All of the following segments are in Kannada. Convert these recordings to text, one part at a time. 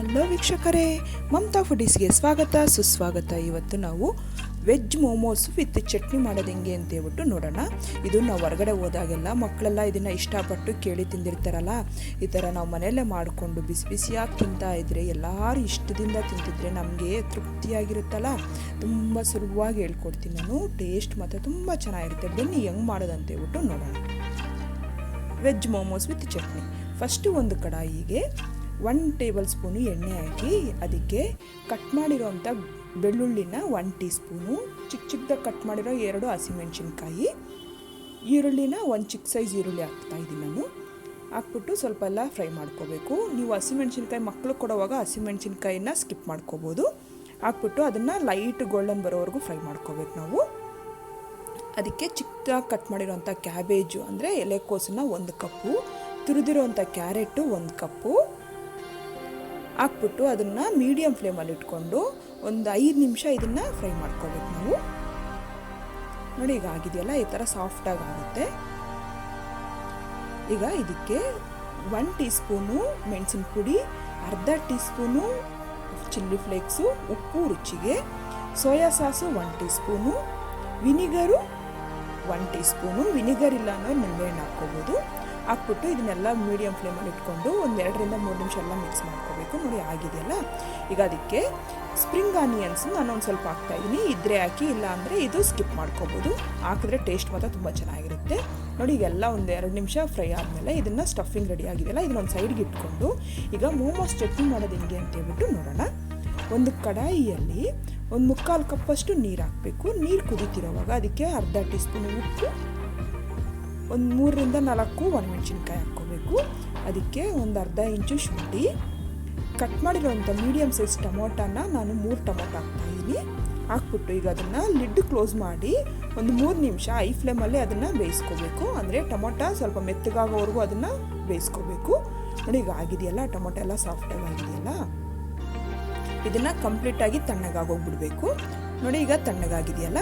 ಹಲೋ ವೀಕ್ಷಕರೇ, ಮಮತಾ ಫುಡೀಸ್ಗೆ ಸ್ವಾಗತ ಸುಸ್ವಾಗತ. ಇವತ್ತು ನಾವು ವೆಜ್ ಮೋಮೋಸ್ ವಿತ್ ಚಟ್ನಿ ಮಾಡೋದು ಹೆಂಗೆ ಅಂತ ಹೇಳ್ಬಿಟ್ಟು ನೋಡೋಣ. ಇದು ನಾವು ಹೊರಗಡೆ ಹೋದಾಗೆಲ್ಲ ಮಕ್ಕಳೆಲ್ಲ ಇದನ್ನು ಇಷ್ಟಪಟ್ಟು ಕೇಳಿ ತಿಂದಿರ್ತಾರಲ್ಲ, ಈ ಥರ ನಾವು ಮನೆಯಲ್ಲೇ ಮಾಡಿಕೊಂಡು ಬಿಸಿ ಬಿಸಿಯಾಗಿ ತಿಂತಾ ಇದ್ದರೆ ಎಲ್ಲರೂ ಇಷ್ಟದಿಂದ ತಿಂತಿದ್ರೆ ನಮಗೆ ತೃಪ್ತಿಯಾಗಿರುತ್ತಲ್ಲ. ತುಂಬ ಸುಲಭವಾಗಿ ಹೇಳ್ಕೊಡ್ತೀನಿ ನಾನು. ಟೇಸ್ಟ್ ಮತ್ತು ತುಂಬ ಚೆನ್ನಾಗಿರುತ್ತೆ. ಬನ್ನಿ ಹೆಂಗೆ ಮಾಡೋದಂತ ಹೇಳ್ಬಿಟ್ಟು ನೋಡೋಣ. Veg momos with chutney. First ಒಂದು ಕಡಾಯಿಗೆ 1 ಟೇಬಲ್ ಸ್ಪೂನು ಎಣ್ಣೆ ಹಾಕಿ ಅದಕ್ಕೆ ಕಟ್ ಮಾಡಿರೋಂಥ ಬೆಳ್ಳುಳ್ಳಿನ 1 ಟೀ ಸ್ಪೂನು, ಚಿಕ್ಕದಾಗಿ ಕಟ್ ಮಾಡಿರೋ 2 ಹಸಿಮೆಣಸಿನ್ಕಾಯಿ, ಈರುಳ್ಳಿನ 1 ಚಿಕ್ಕ ಸೈಜ್ ಈರುಳ್ಳಿ ಹಾಕ್ತಾಯಿದ್ದೀನಿ ನಾನು. ಹಾಕ್ಬಿಟ್ಟು ಸ್ವಲ್ಪ ಎಲ್ಲ ಫ್ರೈ ಮಾಡ್ಕೋಬೇಕು. ನೀವು ಹಸಿಮೆಣಸಿನ್ಕಾಯಿ ಮಕ್ಕಳು ಕೊಡುವಾಗ ಹಸಿಮೆಣಸಿನ್ಕಾಯಿನ ಸ್ಕಿಪ್ ಮಾಡ್ಕೋಬೋದು. ಹಾಕ್ಬಿಟ್ಟು ಅದನ್ನು ಲೈಟ್ ಗೋಲ್ಡನ್ ಬರೋವರೆಗೂ ಫ್ರೈ ಮಾಡ್ಕೋಬೇಕು ನಾವು. ಅದಕ್ಕೆ ಚಿಕ್ಕದಾಗಿ ಕಟ್ ಮಾಡಿರೋಂಥ ಕ್ಯಾಬೇಜು ಅಂದರೆ ಎಲೆಕೋಸನ್ನ 1 ಕಪ್ಪು, ತುರಿದಿರೋಂಥ ಕ್ಯಾರೆಟು 1 ಕಪ್ಪು ಹಾಕ್ಬಿಟ್ಟು ಅದನ್ನು ಮೀಡಿಯಮ್ ಫ್ಲೇಮಲ್ಲಿ ಇಟ್ಕೊಂಡು ಒಂದು 5 ನಿಮಿಷ ಇದನ್ನು ಫ್ರೈ ಮಾಡ್ಕೋಬೇಕು ನಾವು. ನೋಡಿ ಈಗ ಆಗಿದೆಯಲ್ಲ, ಈ ಥರ ಸಾಫ್ಟಾಗಿ ಆಗುತ್ತೆ. ಈಗ ಇದಕ್ಕೆ 1 ಟೀ ಸ್ಪೂನು ಮೆಣಸಿನ ಪುಡಿ, ಅರ್ಧ ಟೀ ಸ್ಪೂನು ಚಿಲ್ಲಿ ಫ್ಲೇಕ್ಸು, ಉಪ್ಪು ರುಚಿಗೆ, soya sauce 1 teaspoon, vinegar 1 tea spoon, vinegar ಇಲ್ಲ ಅಂದರೆ ನಿಂಬೆಹಣ್ಣು ಹಾಕ್ಕೋಬೋದು. ಹಾಕ್ಬಿಟ್ಟು ಇದನ್ನೆಲ್ಲ ಮೀಡಿಯಮ್ ಫ್ಲೇಮಲ್ಲಿ ಇಟ್ಕೊಂಡು ಒಂದು 2 ರಿಂದ 3 ನಿಮಿಷ ಎಲ್ಲ ಮಿಕ್ಸ್ ಮಾಡ್ಕೋಬೇಕು. ನೋಡಿ ಆಗಿದೆಯಲ್ಲ, ಈಗ ಅದಕ್ಕೆ ಸ್ಪ್ರಿಂಗ್ ಆನಿಯನ್ಸ್ ನಾನು ಒಂದು ಸ್ವಲ್ಪ ಹಾಕ್ತಾಯಿದ್ದೀನಿ. ಇದ್ರೆ ಹಾಕಿ, ಇಲ್ಲ ಅಂದರೆ ಇದು ಸ್ಕಿಪ್ ಮಾಡ್ಕೋಬೋದು. ಹಾಕಿದ್ರೆ ಟೇಸ್ಟ್ ಮಾತ್ರ ತುಂಬ ಚೆನ್ನಾಗಿರುತ್ತೆ. ನೋಡಿ ಈಗೆಲ್ಲ ಒಂದು 2 ನಿಮಿಷ ಫ್ರೈ ಆದಮೇಲೆ ಇದನ್ನು ಸ್ಟಫಿಂಗ್ ರೆಡಿ ಆಗಿದೆಯಲ್ಲ, ಇದನ್ನೊಂದು ಸೈಡ್ಗೆ ಇಟ್ಕೊಂಡು ಈಗ ಮೋಮೋಸ್ ಚಟ್ನಿ ಮಾಡೋದು ಹೆಂಗೆ ಅಂತ ಹೇಳ್ಬಿಟ್ಟು ನೋಡೋಣ. ಒಂದು ಕಡಾಯಿಯಲ್ಲಿ 1/4 ಕಪ್ಪಷ್ಟು ನೀರು ಹಾಕಬೇಕು. ನೀರು ಕುದೀತಿರೋವಾಗ ಅದಕ್ಕೆ ಅರ್ಧ ಟೀ ಸ್ಪೂನ್ ಉಪ್ಪು, ಒಂದು 3 ರಿಂದ 4 ಒಣಮೆಣಸಿನ್ಕಾಯಿ ಹಾಕ್ಕೋಬೇಕು. ಅದಕ್ಕೆ ಒಂದು ಅರ್ಧ ಇಂಚು ಶುಂಠಿ, ಕಟ್ ಮಾಡಿರೋಂಥ ಮೀಡಿಯಮ್ ಸೈಜ್ ಟೊಮೊಟೊನ ನಾನು 3 ಟೊಮೊಟೊ ಹಾಕ್ತಾಯಿದ್ದೀನಿ. ಹಾಕ್ಬಿಟ್ಟು ಈಗ ಅದನ್ನು ಲಿಡ್ ಕ್ಲೋಸ್ ಮಾಡಿ ಒಂದು 3 ನಿಮಿಷ ಐ ಫ್ಲೇಮಲ್ಲಿ ಅದನ್ನು ಬೇಯಿಸ್ಕೋಬೇಕು. ಅಂದರೆ ಟೊಮೊಟೊ ಸ್ವಲ್ಪ ಮೆತ್ತಗಾಗೋವರೆಗೂ ಅದನ್ನು ಬೇಯಿಸ್ಕೋಬೇಕು. ನೋಡಿ ಈಗ ಆಗಿದೆಯಲ್ಲ, ಟೊಮೊಟೊ ಎಲ್ಲ ಸಾಫ್ಟಾಗಿ ಆಗಿದೆಯಲ್ಲ, ಇದನ್ನು ಕಂಪ್ಲೀಟಾಗಿ ತಣ್ಣಗಾಗೋಗ್ಬಿಡ್ಬೇಕು. ನೋಡಿ ಈಗ ತಣ್ಣಗಾಗಿದೆಯಲ್ಲ,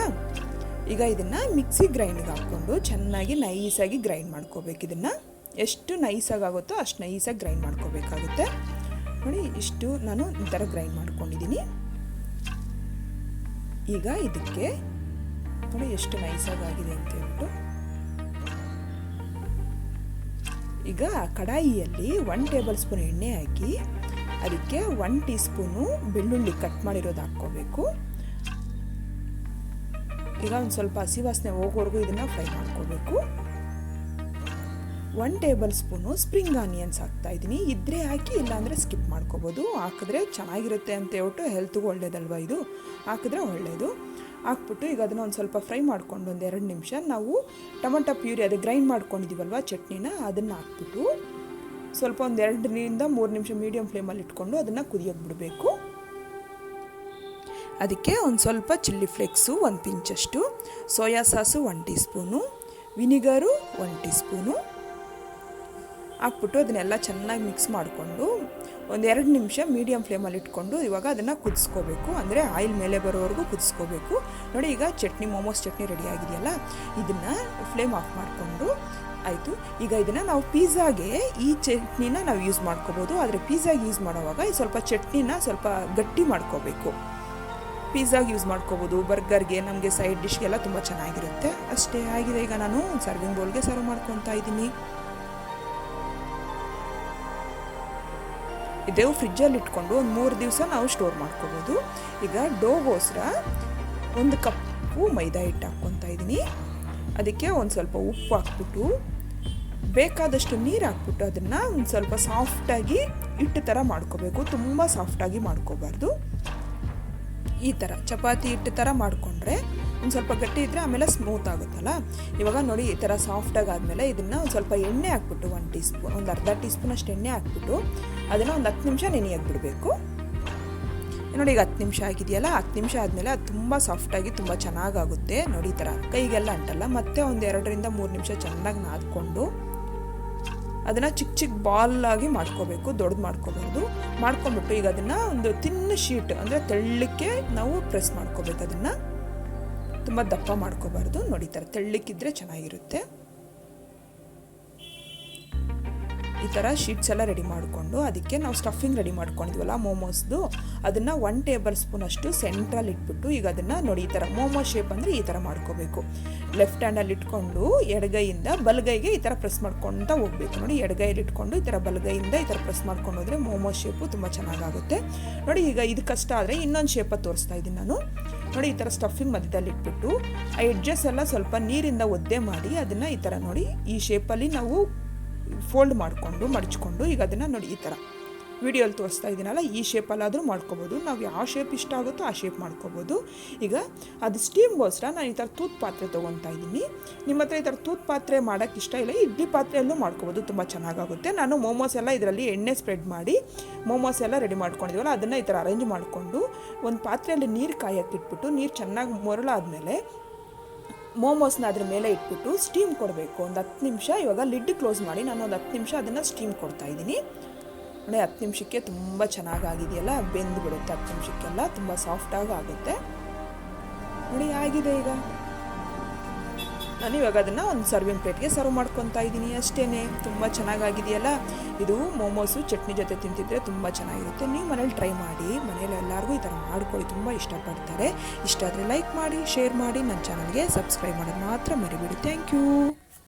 ಈಗ ಇದನ್ನು ಮಿಕ್ಸಿ ಗ್ರೈಂಡ್ಗೆ ಹಾಕ್ಕೊಂಡು ಚೆನ್ನಾಗಿ ನೈಸಾಗಿ ಗ್ರೈಂಡ್ ಮಾಡ್ಕೋಬೇಕು. ಇದನ್ನು ಎಷ್ಟು ನೈಸಾಗಿ ಆಗುತ್ತೋ ಅಷ್ಟು ನೈಸಾಗಿ ಗ್ರೈಂಡ್ ಮಾಡ್ಕೋಬೇಕಾಗುತ್ತೆ. ನೋಡಿ ಇಷ್ಟು ನಾನು ಈ ಥರ ಗ್ರೈಂಡ್ ಮಾಡ್ಕೊಂಡಿದ್ದೀನಿ. ಈಗ ಇದಕ್ಕೆ ನೋಡಿ ಎಷ್ಟು ನೈಸಾಗಿ ಆಗಿದೆ ಅಂತ ಹೇಳ್ಬಿಟ್ಟು, ಈಗ ಕಡಾಯಿಯಲ್ಲಿ 1 ಟೇಬಲ್ ಸ್ಪೂನ್ ಎಣ್ಣೆ ಹಾಕಿ ಅದಕ್ಕೆ 1 ಟೀ ಸ್ಪೂನು ಬೆಳ್ಳುಳ್ಳಿ ಕಟ್ ಮಾಡಿರೋದು ಹಾಕ್ಕೋಬೇಕು. ಈಗ ಒಂದು ಸ್ವಲ್ಪ ಹಸಿ ವಾಸನೆ ಹೋಗೋವರೆಗೂ ಇದನ್ನು ಫ್ರೈ ಮಾಡ್ಕೋಬೇಕು. 1 ಟೇಬಲ್ ಸ್ಪೂನು ಸ್ಪ್ರಿಂಗ್ ಆನಿಯನ್ಸ್ ಹಾಕ್ತಾಯಿದ್ದೀನಿ. ಇದ್ರೆ ಹಾಕಿ, ಇಲ್ಲಾಂದರೆ ಸ್ಕಿಪ್ ಮಾಡ್ಕೋಬೋದು. ಹಾಕಿದ್ರೆ ಚೆನ್ನಾಗಿರುತ್ತೆ ಅಂತ ಹೇಳ್ಬಿಟ್ಟು ಹೆಲ್ತ್ಗೂ ಒಳ್ಳೇದಲ್ವ, ಇದು ಹಾಕಿದ್ರೆ ಒಳ್ಳೆಯದು. ಹಾಕ್ಬಿಟ್ಟು ಈಗ ಅದನ್ನು ಒಂದು ಸ್ವಲ್ಪ ಫ್ರೈ ಮಾಡ್ಕೊಂಡು ಒಂದು 2 ನಿಮಿಷ ನಾವು ಟೊಮೊಟೊ ಪ್ಯೂರಿ ಅದು ಗ್ರೈಂಡ್ ಮಾಡ್ಕೊಂಡಿದ್ದೀವಲ್ವ ಚಟ್ನಿನ, ಅದನ್ನು ಹಾಕ್ಬಿಟ್ಟು ಸ್ವಲ್ಪ ಒಂದು 2 ರಿಂದ 3 ನಿಮಿಷ ಮೀಡಿಯಮ್ ಫ್ಲೇಮಲ್ಲಿ ಇಟ್ಕೊಂಡು ಅದನ್ನು ಕುದಿಯೋಕೆ ಬಿಡಬೇಕು. ಅದಕ್ಕೆ ಒಂದು ಸ್ವಲ್ಪ ಚಿಲ್ಲಿ ಫ್ಲೇಕ್ಸು 1 ಪಿಂಚಷ್ಟು, soya sauce 1 teaspoon, vinegar 1 teaspoon ಹಾಕ್ಬಿಟ್ಟು ಅದನ್ನೆಲ್ಲ ಚೆನ್ನಾಗಿ ಮಿಕ್ಸ್ ಮಾಡಿಕೊಂಡು ಒಂದು 2 ನಿಮಿಷ ಮೀಡಿಯಮ್ ಫ್ಲೇಮಲ್ಲಿ ಇಟ್ಕೊಂಡು ಇವಾಗ ಅದನ್ನು ಕುದಿಸ್ಕೋಬೇಕು. ಅಂದರೆ ಆಯಿಲ್ ಮೇಲೆ ಬರೋವರೆಗೂ ಕುದಿಸ್ಕೋಬೇಕು. ನೋಡಿ ಈಗ ಚಟ್ನಿ, ಮೋಮೋಸ್ ಚಟ್ನಿ ರೆಡಿ ಆಗಿದೆಯಲ್ಲ, ಇದನ್ನು ಫ್ಲೇಮ್ ಆಫ್ ಮಾಡಿಕೊಂಡು ಆಯಿತು. ಈಗ ಇದನ್ನು ನಾವು ಪಿಜ್ಜಾಗೆ ಈ ಚಟ್ನಿನ ನಾವು ಯೂಸ್ ಮಾಡ್ಕೋಬೋದು. ಆದರೆ ಪಿಜ್ಜಾಗೆ ಯೂಸ್ ಮಾಡೋವಾಗ ಸ್ವಲ್ಪ ಚಟ್ನಿನ ಸ್ವಲ್ಪ ಗಟ್ಟಿ ಮಾಡ್ಕೋಬೇಕು. ಪಿಜ್ಜಾಗೆ ಯೂಸ್ ಮಾಡ್ಕೋಬೋದು, ಬರ್ಗರ್ಗೆ, ನಮಗೆ ಸೈಡ್ ಡಿಶ್ಗೆಲ್ಲ ತುಂಬ ಚೆನ್ನಾಗಿರುತ್ತೆ. ಅಷ್ಟೇ ಆಗಿದೆ. ಈಗ ನಾನು ಸರ್ವಿಂಗ್ ಬೌಲ್ಗೆ ಸರ್ವ್ ಮಾಡ್ಕೊತಾ ಇದ್ದೀನಿ. ಇದು ಫ್ರಿಜ್ಜಲ್ಲಿ ಇಟ್ಕೊಂಡು ಒಂದು 3 ದಿವಸ ನಾವು ಸ್ಟೋರ್ ಮಾಡ್ಕೋಬೋದು. ಈಗ ಡೋಗೋಸ್ಕರ 1 ಕಪ್ಪು ಮೈದಾ ಹಿಟ್ಟು ಹಾಕ್ಕೊತಾ ಇದ್ದೀನಿ. ಅದಕ್ಕೆ ಒಂದು ಸ್ವಲ್ಪ ಉಪ್ಪು ಹಾಕ್ಬಿಟ್ಟು ಬೇಕಾದಷ್ಟು ನೀರು ಹಾಕ್ಬಿಟ್ಟು ಅದನ್ನು ಒಂದು ಸ್ವಲ್ಪ ಸಾಫ್ಟಾಗಿ ಹಿಟ್ಟು ಥರ ಮಾಡ್ಕೋಬೇಕು. ತುಂಬ ಸಾಫ್ಟಾಗಿ ಮಾಡ್ಕೋಬಾರ್ದು. ಈ ಥರ ಚಪಾತಿ ಹಿಟ್ಟು ಥರ ಮಾಡಿಕೊಂಡ್ರೆ ಒಂದು ಸ್ವಲ್ಪ ಗಟ್ಟಿ ಇದ್ದರೆ ಆಮೇಲೆ ಸ್ಮೂತ್ ಆಗುತ್ತಲ್ಲ. ಇವಾಗ ನೋಡಿ ಈ ಥರ ಸಾಫ್ಟಾಗಿ ಆದಮೇಲೆ ಇದನ್ನು ಒಂದು ಸ್ವಲ್ಪ ಎಣ್ಣೆ ಹಾಕ್ಬಿಟ್ಟು 1 ಟೀ ಸ್ಪೂನ್, ಒಂದು ಅರ್ಧ ಟೀ ಸ್ಪೂನ್ ಅಷ್ಟು ಎಣ್ಣೆ ಹಾಕ್ಬಿಟ್ಟು ಅದನ್ನು ಒಂದು 10 ನಿಮಿಷ ನೆನೆಯಕ್ಕೆ ಬಿಡಬೇಕು. ನೋಡಿ ಈಗ 10 ನಿಮಿಷ ಆಗಿದೆಯಲ್ಲ, 10 ನಿಮಿಷ ಆದಮೇಲೆ ಅದು ತುಂಬ ಸಾಫ್ಟಾಗಿ ತುಂಬ ಚೆನ್ನಾಗಾಗುತ್ತೆ. ನೋಡಿ ಈ ಥರ ಕೈಗೆಲ್ಲ ಅಂಟಲ್ಲ. ಮತ್ತೆ ಒಂದು 2 ರಿಂದ 3 ನಿಮಿಷ ಚೆನ್ನಾಗಿ ನಾದ್ಕೊಂಡು ಅದನ್ನು ಚಿಕ್ಕ ಚಿಕ್ಕ ಬಾಲಾಗಿ ಮಾಡ್ಕೋಬೇಕು, ದೊಡ್ಡದು ಮಾಡ್ಕೋಬಾರ್ದು. ಮಾಡ್ಕೊಂಬಿಟ್ಟು ಈಗ ಅದನ್ನು ಒಂದು ತಿನ್ನ ಶೀಟ್ ಅಂದರೆ ತೆಳ್ಳಕ್ಕೆ ನಾವು ಪ್ರೆಸ್ ಮಾಡ್ಕೋಬೇಕು. ಅದನ್ನು ತುಂಬ ದಪ್ಪ ಮಾಡ್ಕೋಬಾರ್ದು. ನೋಡಿ ಈ ಥರ ತೆಳ್ಳಕ್ಕಿದ್ರೆ ಚೆನ್ನಾಗಿರುತ್ತೆ. ಈ ಥರ ಶೀಟ್ಸ್ ಎಲ್ಲ ರೆಡಿ ಮಾಡಿಕೊಂಡು ಅದಕ್ಕೆ ನಾವು ಸ್ಟಫಿಂಗ್ ರೆಡಿ ಮಾಡ್ಕೊಂಡಿದ್ವಲ್ಲ ಮೋಮೋಸ್ದು, ಅದನ್ನು 1 ಟೇಬಲ್ ಸ್ಪೂನ್ ಅಷ್ಟು ಸೆಂಟ್ರಲ್ಲಿ ಇಟ್ಬಿಟ್ಟು ಈಗ ಅದನ್ನು ನೋಡಿ ಈ ಥರ ಮೋಮೋ ಶೇಪ್ ಅಂದರೆ ಈ ಥರ ಮಾಡ್ಕೋಬೇಕು. ಲೆಫ್ಟ್ ಹ್ಯಾಂಡಲ್ಲಿ ಇಟ್ಕೊಂಡು ಎಡಗೈಯಿಂದ ಬಲಗೈಗೆ ಈ ಥರ ಪ್ರೆಸ್ ಮಾಡ್ಕೊತಾ ಹೋಗಬೇಕು. ನೋಡಿ ಎಡಗೈಯಲ್ಲಿ ಇಟ್ಕೊಂಡು ಈ ಥರ ಬಲಗೈಯಿಂದ ಈ ಥರ ಪ್ರೆಸ್ ಮಾಡ್ಕೊಂಡು ಹೋದರೆ ಮೋಮೋ ಶೇಪು ತುಂಬ ಚೆನ್ನಾಗಾಗುತ್ತೆ. ನೋಡಿ ಈಗ ಇದು ಕಷ್ಟ ಆದರೆ ಇನ್ನೊಂದು ಶೇಪಲ್ಲಿ ತೋರಿಸ್ತಾ ಇದ್ದೀನಿ ನಾನು. ನೋಡಿ ಈ ಥರ ಸ್ಟಫಿಂಗ್ ಮಧ್ಯದಲ್ಲಿ ಇಟ್ಬಿಟ್ಟು ಆ ಎಡ್ಜಸ್ ಎಲ್ಲ ಸ್ವಲ್ಪ ನೀರಿಂದ ಒದ್ದೆ ಮಾಡಿ ಅದನ್ನು ಈ ಥರ ನೋಡಿ ಈ ಶೇಪಲ್ಲಿ ನಾವು ಫೋಲ್ಡ್ ಮಾಡಿಕೊಂಡು ಮಡಚ್ಕೊಂಡು ಈಗ ಅದನ್ನು ನೋಡಿ ಈ ಥರ ವಿಡಿಯೋಲ್ಲಿ ತೋರಿಸ್ತಾ ಇದ್ದೀನಲ್ಲ ಈ ಶೇಪಲ್ಲಾದರೂ ಮಾಡ್ಕೋಬೋದು. ನಾವು ಯಾವ ಶೇಪ್ ಇಷ್ಟ ಆಗುತ್ತೋ ಆ ಶೇಪ್ ಮಾಡ್ಕೋಬೋದು. ಈಗ ಅದು ಸ್ಟೀಮ್ಗೋಸ್ಕರ ನಾನು ಈ ಥರ ತೂತ್ ಪಾತ್ರೆ ತೊಗೊತಾ ಇದ್ದೀನಿ. ನಿಮ್ಮ ಹತ್ರ ಈ ಥರ ತೂತ್ ಪಾತ್ರೆ ಮಾಡೋಕ್ಕೆ ಇಷ್ಟ ಇಲ್ಲ, ಇಡ್ಲಿ ಪಾತ್ರೆಯಲ್ಲೂ ಮಾಡ್ಕೋಬೋದು, ತುಂಬ ಚೆನ್ನಾಗಾಗುತ್ತೆ. ನಾನು ಮೋಮೋಸ್ ಎಲ್ಲ ಇದರಲ್ಲಿ ಎಣ್ಣೆ ಸ್ಪ್ರೆಡ್ ಮಾಡಿ ಮೋಮೋಸ್ ಎಲ್ಲ ರೆಡಿ ಮಾಡ್ಕೊಂಡಿದ್ದೀವಲ್ಲ ಅದನ್ನು ಈ ಥರ ಅರೇಂಜ್ ಮಾಡಿಕೊಂಡು ಒಂದು ಪಾತ್ರೆಯಲ್ಲಿ ನೀರು ಕಾಯಕ್ಕೆ ಇಟ್ಬಿಟ್ಟು ನೀರು ಚೆನ್ನಾಗಿ ಮೊರಳಾದಮೇಲೆ ಮೋಮೋಸ್ನ ಅದ್ರ ಮೇಲೆ ಇಟ್ಬಿಟ್ಟು ಸ್ಟೀಮ್ ಕೊಡಬೇಕು ಒಂದು 10 ನಿಮಿಷ. ಇವಾಗ ಲಿಡ್ ಕ್ಲೋಸ್ ಮಾಡಿ ನಾನು ಒಂದು 10 ನಿಮಿಷ ಅದನ್ನು ಸ್ಟೀಮ್ ಕೊಡ್ತಾಯಿದ್ದೀನಿ. ನೋಡಿ 10 ನಿಮಿಷಕ್ಕೆ ತುಂಬ ಚೆನ್ನಾಗಾಗಿದೆಯಲ್ಲ, ಬೆಂದು ಬಿಡುತ್ತೆ 10 ನಿಮಿಷಕ್ಕೆಲ್ಲ, ತುಂಬ ಸಾಫ್ಟಾಗಿ ಆಗುತ್ತೆ. ನೋಡಿ ಆಗಿದೆ. ಈಗ ನಾನು ಇವಾಗ ಅದನ್ನು ಒಂದು ಸರ್ವಿಂಗ್ ಪ್ಲೇಟ್ಗೆ ಸರ್ವ್ ಮಾಡ್ಕೊತಾ ಇದ್ದೀನಿ ಅಷ್ಟೇ. ತುಂಬ ಚೆನ್ನಾಗಾಗಿದೆಯಲ್ಲ. ಇದು ಮೋಮೋಸು ಚಟ್ನಿ ಜೊತೆ ತಿಂತಿದ್ರೆ ತುಂಬ ಚೆನ್ನಾಗಿರುತ್ತೆ. ನೀವು ಮನೇಲಿ ಟ್ರೈ ಮಾಡಿ, ಮನೇಲಿ ಎಲ್ಲರಿಗೂ ಈ ಥರ ಮಾಡ್ಕೊಳ್ಳಿ, ತುಂಬ ಇಷ್ಟಪಡ್ತಾರೆ. ಇಷ್ಟ ಆದರೆ ಲೈಕ್ ಮಾಡಿ, ಶೇರ್ ಮಾಡಿ, ನನ್ನ ಚಾನಲ್ಗೆ ಸಬ್ಸ್ಕ್ರೈಬ್ ಮಾಡೋದು ಮಾತ್ರ ಮರಿಬೇಡಿ. Thank you.